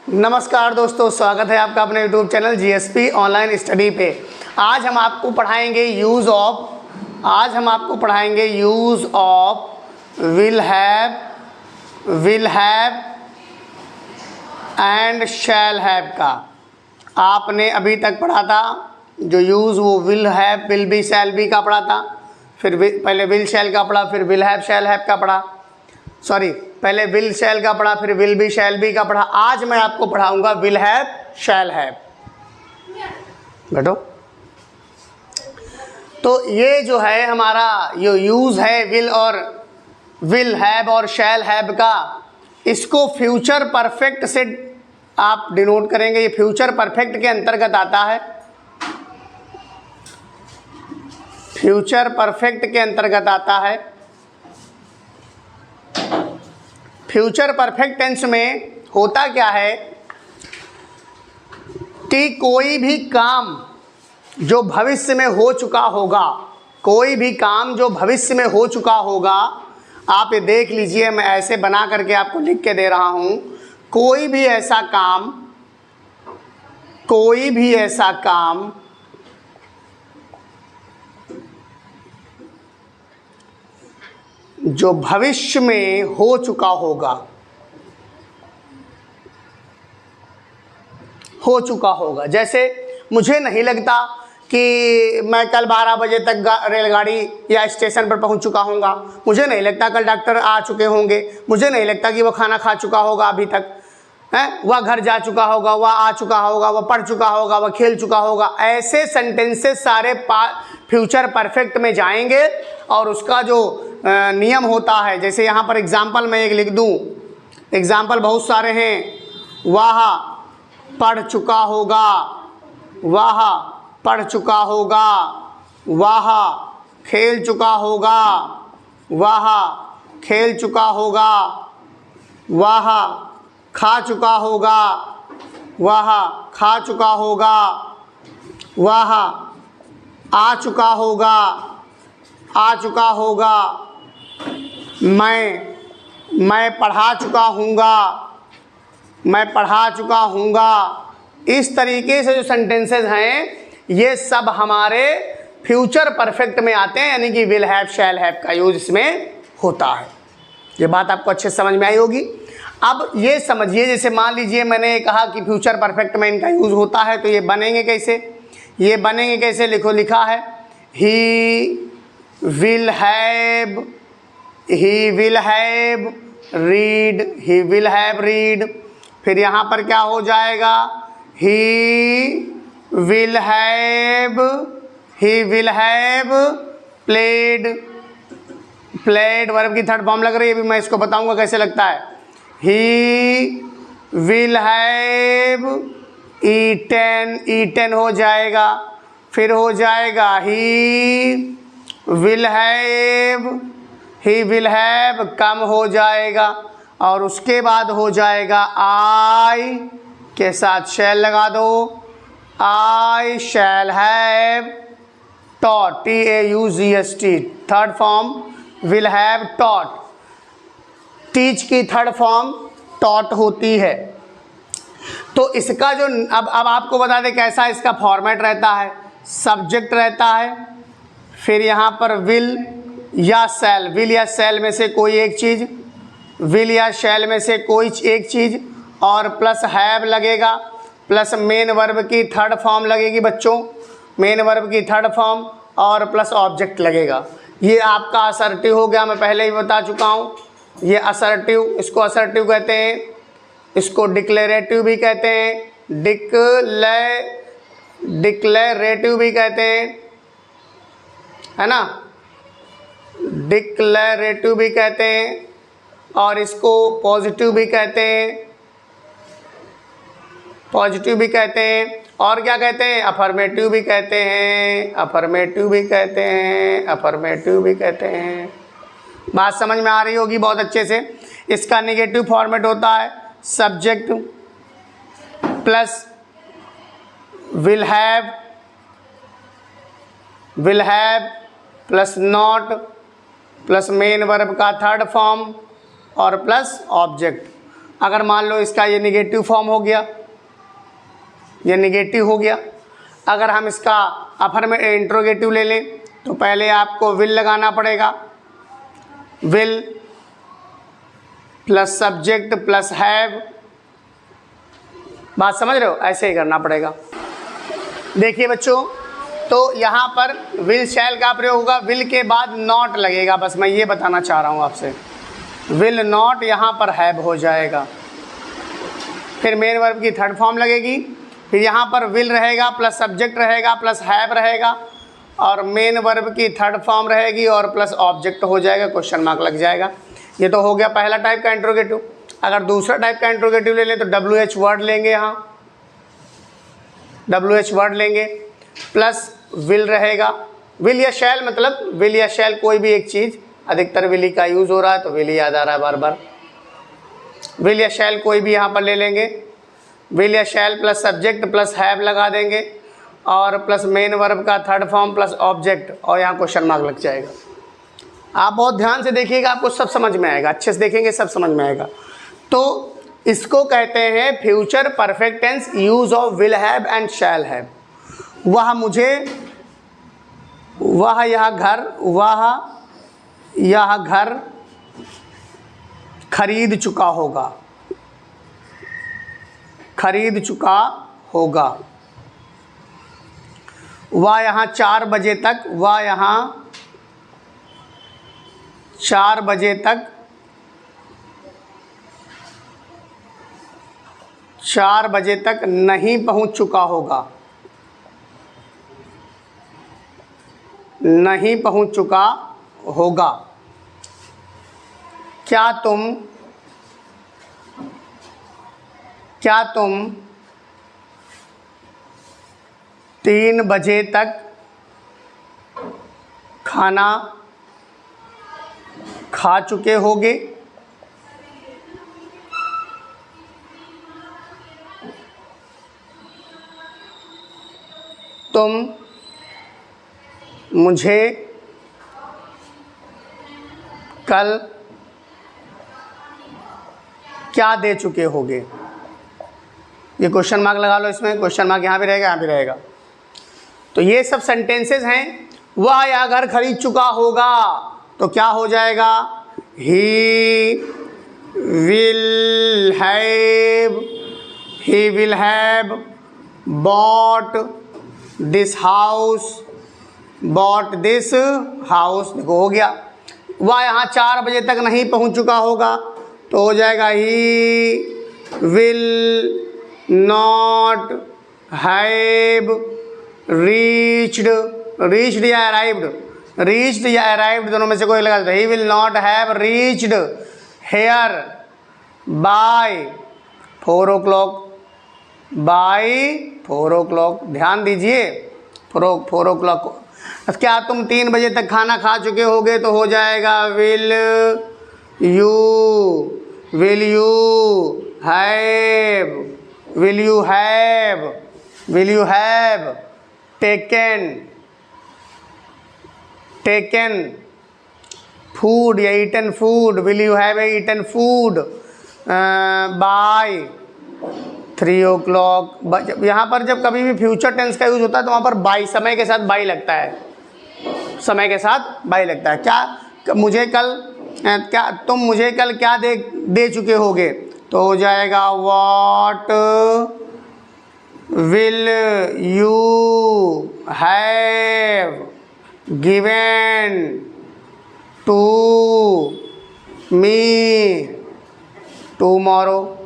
नमस्कार दोस्तों, स्वागत है आपका अपने YouTube channel GSP online study पे। आज हम आपको पढ़ाएंगे use of will have and shall have का। आपने अभी तक पढ़ा था जो यूज़, वो will have, will be, shall be का पढ़ा था। फिर पहले विल शैल का पढ़ा, फिर विल हैव शैल हैव का पढ़ा। पहले विल शैल का पढ़ा, फिर विल बी शैल बी का पढ़ा। आज मैं आपको पढ़ाऊंगा विल हैव शैल हैव। बैठो। तो ये जो है हमारा ये यूज़ है विल हैव और शैल हैव का, इसको फ्यूचर परफेक्ट से आप डिनोट करेंगे। ये फ्यूचर परफेक्ट के अंतर्गत आता है। फ्यूचर परफेक्ट के अंतर्गत आता है। फ्यूचर परफेक्ट टेंस में होता क्या है कि कोई भी काम जो भविष्य में हो चुका होगा, आप ये देख लीजिए, मैं ऐसे बना करके आपको लिख के दे रहा हूं। कोई भी ऐसा काम जो भविष्य में हो चुका जैसे मुझे नहीं लगता कि मैं कल 12 बजे तक रेलगाड़ी या स्टेशन पर पहुंच चुका हूँगा। मुझे नहीं लगता कल डॉक्टर आ चुके होंगे। मुझे नहीं लगता कि वो खाना खा चुका होगा अभी तक, वह घर जा चुका होगा, वह आ चुका होगा, वह पढ़ चुका होगा, वह खेल चुका होगा। ऐसे सेंटेंसेस सारे फ्यूचर परफेक्ट में जाएंगे और उसका जो नियम होता है, जैसे यहाँ पर एग्जाम्पल मैं एक लिख दूँ। एग्जाम्पल बहुत सारे हैं। वह पढ़ चुका होगा, वह पढ़ चुका होगा, वह खेल चुका होगा, वह खेल चुका होगा, वह खा चुका होगा, वह खा चुका होगा, वह आ चुका होगा, आ चुका होगा, मैं पढ़ा चुका हूँगा, मैं पढ़ा चुका हूँगा। इस तरीके से जो सेंटेंसेस हैं ये सब हमारे फ्यूचर परफेक्ट में आते हैं, यानी कि विल हैव शैल हैव का यूज इसमें होता है। ये बात आपको अच्छे से समझ में आई होगी। अब ये समझिए, जैसे मान लीजिए मैंने कहा कि फ्यूचर परफेक्ट में इनका यूज होता है, तो ये बनेंगे कैसे? लिखा है ही विल हैव रीड। फिर यहाँ पर क्या हो जाएगा? He will have played verb की थर्ड फॉर्म लग रही है। अभी मैं इसको बताऊंगा कैसे लगता है। ही विल हैव ईटन हो जाएगा। फिर हो जाएगा ही विल हैव कम हो जाएगा, और उसके बाद हो जाएगा आई के साथ शैल लगा दो। I shall have taught, TAUGHT, third form will have taught. Teach की थर्ड फॉर्म टॉट होती है। तो इसका जो अब आपको बता दें कैसा इसका फॉर्मेट रहता है। सब्जेक्ट रहता है, फिर यहाँ पर विल या शैल में से कोई एक चीज़, विल या शैल में से कोई एक चीज़, और प्लस हैव लगेगा, प्लस मेन वर्ब की थर्ड फॉर्म लगेगी बच्चों, मेन वर्ब की थर्ड फॉर्म, और प्लस ऑब्जेक्ट लगेगा। ये आपका असर्टिव हो गया, मैं पहले ही बता चुका हूँ। ये असर्टिव, इसको असर्टिव कहते हैं, इसको डिक्लेरेटिव भी कहते हैं, डिक्लेरेटिव भी कहते हैं, है ना, डिक्लेरेटिव भी कहते हैं, और इसको पॉजिटिव भी कहते हैं, और क्या कहते हैं? अफर्मेटिव भी कहते हैं। बात समझ में आ रही होगी बहुत अच्छे से। इसका नेगेटिव फॉर्मेट होता है subject plus will have plus not plus main verb का थर्ड फॉर्म और प्लस ऑब्जेक्ट। अगर मान लो इसका ये निगेटिव फॉर्म हो गया, ये निगेटिव हो गया, अगर हम इसका इंट्रोगेटिव ले लें तो पहले आपको विल लगाना पड़ेगा, will plus subject plus have, बात समझ रहे हो, ऐसे ही करना पड़ेगा। देखिए बच्चों, तो यहाँ पर विल शैल का प्रयोग होगा, विल के बाद नॉट लगेगा, बस मैं ये बताना चाह रहा हूँ आपसे, विल नॉट यहाँ पर हैव हो जाएगा, फिर मेन वर्ब की थर्ड फॉर्म लगेगी, फिर यहाँ पर विल रहेगा प्लस सब्जेक्ट रहेगा प्लस हैव रहेगा और मेन वर्ब की थर्ड फॉर्म रहेगी और प्लस ऑब्जेक्ट हो जाएगा, क्वेश्चन मार्क लग जाएगा। ये तो हो गया पहला टाइप का इंट्रोगेटिव। अगर दूसरा टाइप का इंट्रोगेटिव ले लें तो WH वर्ड लेंगे, यहाँ WH वर्ड लेंगे प्लस विल रहेगा, विल या शैल, मतलब विल या शैल कोई भी एक चीज़, अधिकतर विल ही का यूज़ हो रहा है तो विल ही याद आ रहा है बार बार, विल या शैल कोई भी यहाँ पर ले लेंगे, विल या शैल प्लस सब्जेक्ट प्लस हैव लगा देंगे और प्लस मेन वर्ब का थर्ड फॉर्म प्लस ऑब्जेक्ट और यहाँ क्वेश्चन मार्क लग जाएगा। आप बहुत ध्यान से देखिएगा, आपको सब समझ में आएगा, अच्छे से देखेंगे सब समझ में आएगा। तो इसको कहते हैं future perfect tense, use of will have and shall have. वह मुझे, वह यह घर, वह यह घर खरीद चुका होगा, खरीद चुका होगा। वह यहाँ 4 बजे तक, वह यहाँ 4 बजे तक, 4 बजे तक नहीं पहुंच चुका होगा, नहीं पहुंच चुका होगा। क्या तुम 3 बजे तक खाना खा चुके होगे? तुम मुझे कल क्या दे चुके होगे? ये क्वेश्चन मार्क लगा लो, इसमें क्वेश्चन मार्क यहाँ भी रहेगा, यहाँ भी रहेगा। तो ये सब सेंटेंसेस हैं। वह या घर खरीद चुका होगा तो क्या हो जाएगा? He will have bought this house, देखो हो गया। वह यहाँ 4 बजे तक नहीं पहुँच चुका होगा तो हो जाएगा he will not have reached या अराइव्ड दोनों में से कोई लगा दो। He will not have reached hair bye 4 o'clock, ध्यान दीजिए 4 o'clock। क्या तुम 3 बजे तक खाना खा चुके होगे तो हो जाएगा will you have taken food या eaten food, will you have eaten food by 3 o'clock। यहाँ पर जब कभी भी फ्यूचर टेंस का यूज होता है तो वहाँ पर बाई, समय के साथ बाई लगता है, समय के साथ बाई लगता है। क्या मुझे कल, क्या तुम मुझे कल क्या दे चुके होगे तो हो जाएगा what will you have given to me tomorrow.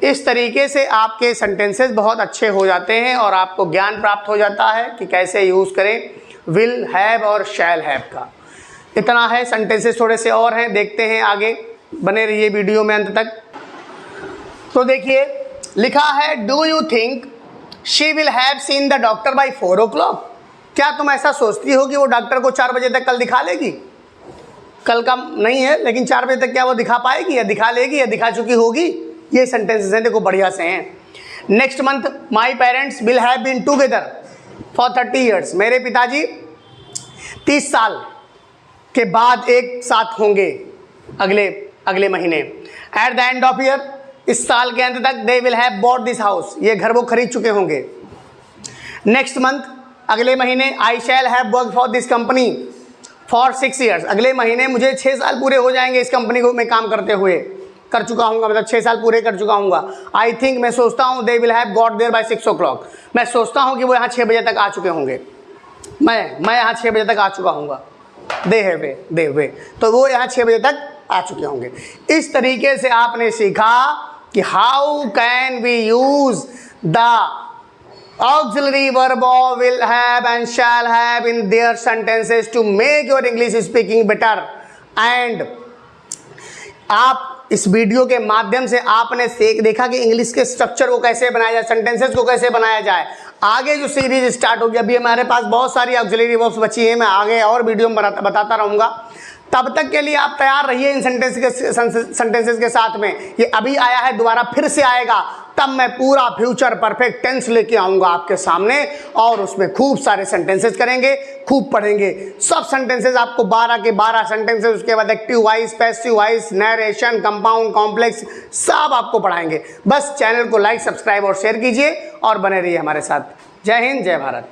इस तरीके से आपके सेंटेंसेस बहुत अच्छे हो जाते हैं और आपको ज्ञान प्राप्त हो जाता है कि कैसे यूज़ करें विल हैव और शैल हैव का। इतना है, सेंटेंसेस थोड़े से और हैं, देखते हैं आगे, बने रहिए वीडियो में अंत तक। तो देखिए लिखा है do you think she will have seen the doctor by 4 o'clock। क्या तुम ऐसा सोचती हो कि वो डॉक्टर को 4 बजे तक कल दिखा लेगी? कल का नहीं है लेकिन 4 बजे तक क्या वो दिखा पाएगी या दिखा लेगी या दिखा चुकी होगी? ये सेंटेंसेस हैं, देखो बढ़िया से हैं। Next month my parents will have been together for 30 years। मेरे पिताजी 30 साल के बाद एक साथ होंगे। अगले महीने। At the end of year, इस साल के अंत तक, दे will have bought this house, ये घर वो खरीद चुके होंगे। नेक्स्ट मंथ, अगले महीने, I shall have work for this company for 6 years, अगले महीने मुझे 6 साल पूरे हो जाएंगे इस कंपनी को मैं काम करते हुए, कर चुका हूँ, मतलब 6 साल पूरे कर चुका हूँ। आई थिंक, मैं सोचता हूँ, they will have got there by 6 o'clock, मैं सोचता हूँ कि वो यहाँ 6 बजे तक आ चुके होंगे, मैं यहाँ 6 बजे तक आ चुका हूँ। दे वे, तो वो यहाँ 6 बजे तक आ चुके होंगे। इस तरीके से आपने सीखा कि how can we use the auxiliary verb will have and shall have in their sentences to make your English speaking better। and आप इस वीडियो के माध्यम से आपने देखा कि इंग्लिश के स्ट्रक्चर को कैसे बनाया जाए, सेंटेंसेस को कैसे बनाया जाए। आगे जो सीरीज स्टार्ट होगी, अभी हमारे पास बहुत सारी ऑक्सिलरी वर्ब्स बची हैं, मैं आगे और वीडियो में बताता रहूँगा। तब तक के लिए आप तैयार रहिए इन सेंटेंसेस के साथ में। ये अभी आया है, दोबारा फिर से आएगा, तब मैं पूरा फ्यूचर परफेक्ट टेंस लेके आऊँगा आपके सामने और उसमें खूब सारे सेंटेंसेस करेंगे, खूब पढ़ेंगे। सब सेंटेंसेस आपको 12 के 12 सेंटेंसेस, उसके बाद active voice, passive voice, narration, compound, complex, सब आपको पढ़ाएंगे। बस चैनल को लाइक, सब्सक्राइब और शेयर कीजिए और बने रहिए हमारे साथ। जय हिंद, जय भारत।